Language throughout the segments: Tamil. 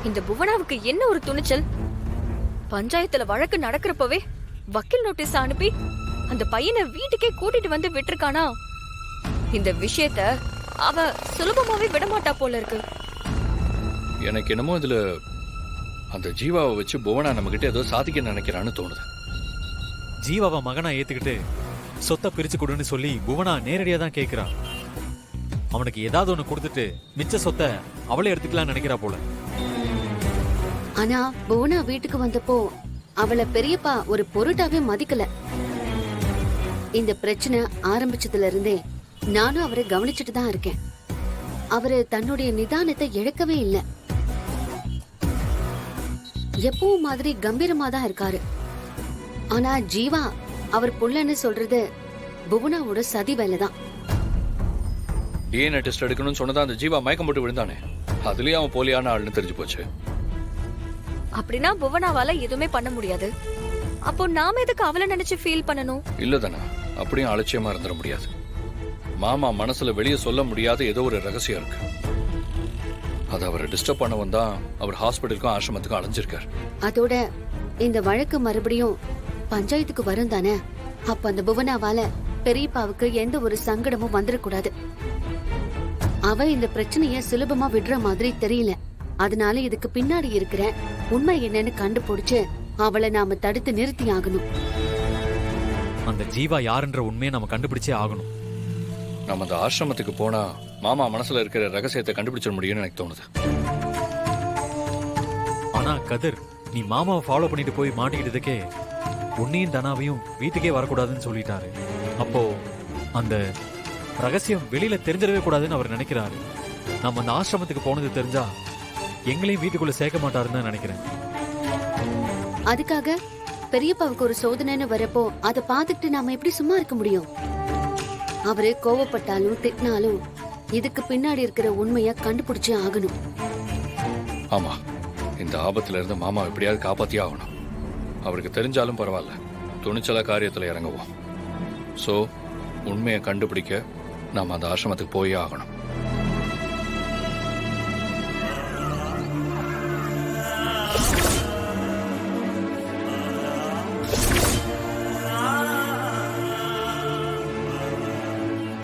இந்த புவனாவுக்கு என்ன ஒரு துணிச்சல்! பஞ்சாயத்துல வழக்கு நடக்கிறப்பவே வக்கீல் நோட்டீஸ் அனுப்பி அந்த பையனை வீட்டுக்கே கூட்டிட்டு வந்து விட்டுருக்கானா? இந்த விஷயத்த அவ சுலபமாவே விடமாட்டா போல இருக்கு. எனக்கு என்னமோ இதுல அந்த ஜீவாவை வச்சு புவனா நம்ம கிட்ட ஏதோ சாதிக்க நினைக்கிறான்னு தோணுது. ஜீவாவை மகனா ஏத்துக்கிட்டு சொத்தை பிரிச்சு கொடுன்னு சொல்லி புவனா நேரடியா தான் கேக்குறா. அவனுக்கு ஏதாவது ஒண்ணு கொடுத்துட்டு மிச்ச சொத்தை அவளே எடுத்துக்கலாம்னு நினைக்கிறா போல. ஆனா புவனா வீட்டுக்கு வந்தப்போ அவளை பெரியப்பா ஒரு பொருட்டாவே மதிக்கல. இந்த பிரச்சனை ஆரம்பிச்சதுல இருந்தே நானும் அவரை கவனிச்சுட்டு தான் இருக்கேன். அவரு தன்னுடைய நிதானத்தை இழக்கவே இல்ல. எப்பவும் மாதிரி கம்பீரமா தான் இருக்காரு. ஆனா ஜீவா அவர் புள்ளன்னு சொல்றது புவனாவோட சதி வேலைதான். டிஎன்ஏ டெஸ்ட் எடுக்கணும்னு சொன்னதா அந்த ஜீவா மயக்கம் போட்டு விழுந்தானே, அதுலயும் அவன் போலியான ஆள்னு தெரிஞ்சு போச்சு. அப்படின்னா புவனாவால எதுவுமே பண்ண முடியாது. அப்போ நாம எதுக்கு அவளை நினைச்சு ஃபீல் பண்ணணும்? இல்லதானா, அப்படியும் அலட்சியமா இருந்துட முடியாது. மாமா மனசுல வெளியே சொல்ல முடியாத ஏதோ ஒரு ரகசியம் இருக்கு. அது அவரை டிஸ்டர்ப் பண்ணவன் தான் அவர் ஹாஸ்பிட்டலுக்கும் ஆசிரமத்துக்கும் அலைஞ்சிருக்காரு. அதோட இந்த வழக்கு மறுபடியும் பஞ்சாயத்துக்கு வரும் தானே. அப்ப அந்த புவனாவால பெரியப்பாவுக்கு எந்த ஒரு சங்கடமும் வந்துடக்கூடாது. அவ இந்த பிரச்சனைய சுலபமா விடுற மாதிரி தெரியல. அதனால இதுக்கு பின்னாடி இருக்கிற உண்மை என்னன்னு கண்டுபிடிச்சு அவளை நாம தடுத்து நிறுத்தி ஆகணும். அந்த ஜீவா யாருன்ற உண்மையை நம்ம கண்டுபிடிச்சே ஆகணும். நம்ம அந்த ஆசிரமத்துக்கு போனா மாமா மனசுல இருக்கிற ரகசியத்தை கண்டுபிடிச்சிட முடியும்னு எனக்கு தோணுது. ஆனா கதிர், நீ மாமாவை ஃபாலோ பண்ணிட்டு போய் மாட்டிக்கிட்டதுக்கே உன்னையும் தனாவையும் வீட்டுக்கே வரக்கூடாதுன்னு சொல்லிட்டாரு. அப்போ அந்த ரகசியம் வெளியில தெரிஞ்சிடவே கூடாதுன்னு அவர் நினைக்கிறாரு. நம்ம அந்த ஆசிரமத்துக்கு போனது தெரிஞ்சா எங்களையும் வீட்டுக்குள்ள சேர்க்க மாட்டாருன்னு தான் நினைக்கிறேன். அதுக்காக பெரியப்பாவுக்கு ஒரு சோதனைன்னு வரப்போ அதை பார்த்துக்கிட்டு நாம எப்படி சும்மா இருக்க முடியும்? அவரு கோவப்பட்டாலும் திட்டினாலும் இதுக்கு பின்னாடி இருக்கிற உண்மைய கண்டுபிடிச்சே ஆகணும். ஆமா, இந்த ஆபத்துல இருந்து மாமா எப்படியாவது காப்பாத்தியே ஆகணும். அவருக்கு தெரிஞ்சாலும் பரவாயில்ல, துணிச்சலா காரியத்துல இறங்குவோம். சோ உண்மையை கண்டுபிடிக்க நாம அந்த ஆசிரமத்துக்கு போயே ஆகணும்.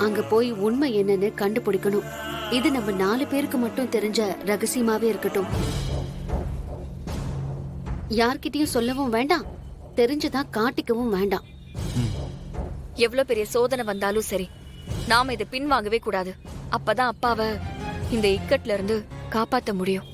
அங்க போய் உண்மை என்னன்னு கண்டுபிடிக்கணும். இது நம்ம 4 பேருக்கு மட்டும் தெரிஞ்ச ரகசியமாவே இருக்கட்டும். யார்கிட்டயும் சொல்லவும் வேண்டாம், தெரிஞ்சதா காட்டிக்கவும் வேண்டாம். எவ்வளவு பெரிய சோதனை வந்தாலும் சரி, நாம இதை பின்வாங்கவே கூடாது. அப்பதான் அப்பாவை இந்த இக்கட்ல இருந்து காப்பாத்த முடியும்.